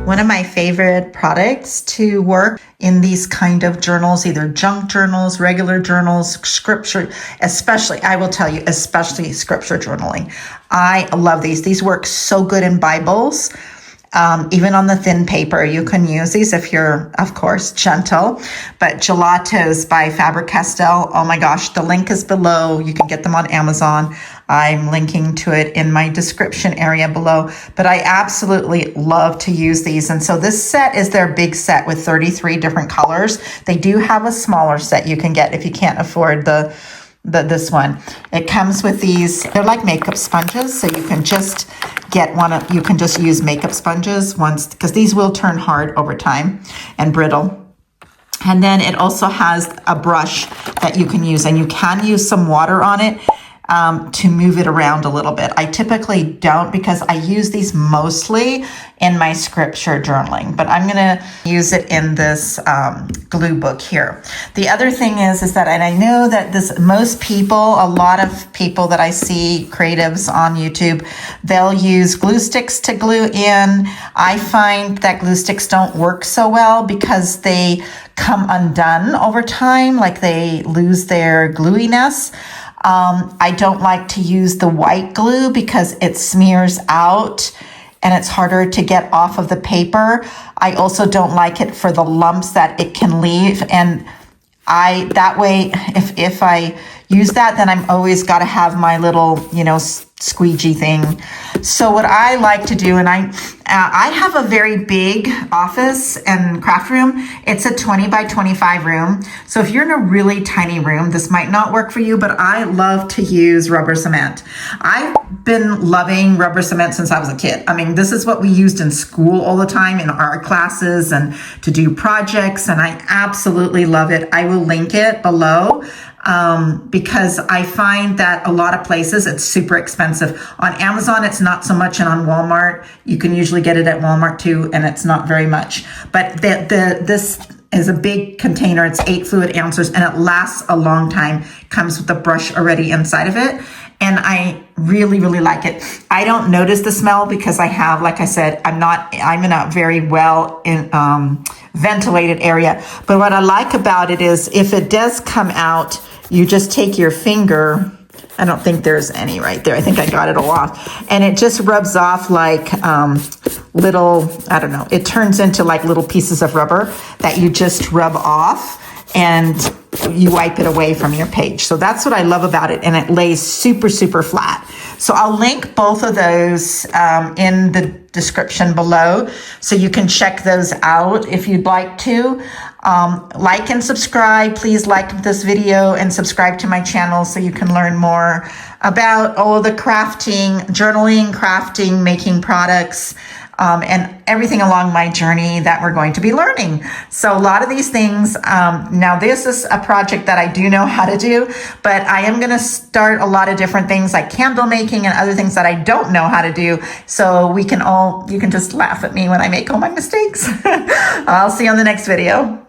One of my favorite products to work in these kind of journals, either junk journals, regular journals, scripture, especially, I will tell you, especially scripture journaling. I love these. These work so good in Bibles. Even on the thin paper, you can use these if you're, of course, gentle. But Gelatos by Faber-Castell, oh my gosh, the link is below. You can get them on Amazon. I'm linking to it in my description area below. But I absolutely love to use these. And so this set is their big set with 33 different colors. They do have a smaller set you can get if you can't afford this one. It comes with these, they're like makeup sponges, so you can just get one of, you can just use makeup sponges once, because these will turn hard over time and brittle. And then it also has a brush that you can use, and you can use some water on it to move it around a little bit. I typically don't, because I use these mostly in my scripture journaling, but I'm gonna use it in this glue book here. The other thing is that, and I know that most people, a lot of people that I see, creatives on YouTube, they'll use glue sticks to glue in. I find that glue sticks don't work so well because they come undone over time, like they lose their gluiness. I don't like to use the white glue because it smears out and it's harder to get off of the paper. I also don't like it for the lumps that it can leave. And that way, if I use that, then I'm always got to have my little, squeegee thing. So what I like to do, and I have a very big office and craft room. It's a 20 by 25 room. So if you're in a really tiny room, this might not work for you, but I love to use rubber cement. I've been loving rubber cement since I was a kid. I mean, this is what we used in school all the time in art classes and to do projects, and I absolutely love it. I will link it below. Because I find that a lot of places it's super expensive. On Amazon, it's not so much, and on Walmart, you can usually get it at Walmart too, and it's not very much. But this is a big container. It's 8 fluid ounces, and it lasts a long time. Comes with the brush already inside of it. And I really, really like it. I don't notice the smell because I have, like I said, I'm in a very well ventilated area. But what I like about it is if it does come out, you just take your finger. I don't think there's any right there. I think I got it all off. And it just rubs off like little, I don't know, it turns into like little pieces of rubber that you just rub off and you wipe it away from your page. So that's what I love about it. And it lays super, super flat. So I'll link both of those in the description below, so you can check those out if you'd like to. Like and subscribe. Please like this video and subscribe to my channel so you can learn more about all the crafting, journaling, crafting, making products, and everything along my journey that we're going to be learning. So a lot of these things, now this is a project that I do know how to do, but I am going to start a lot of different things like candle making and other things that I don't know how to do. So you can just laugh at me when I make all my mistakes. I'll see you on the next video.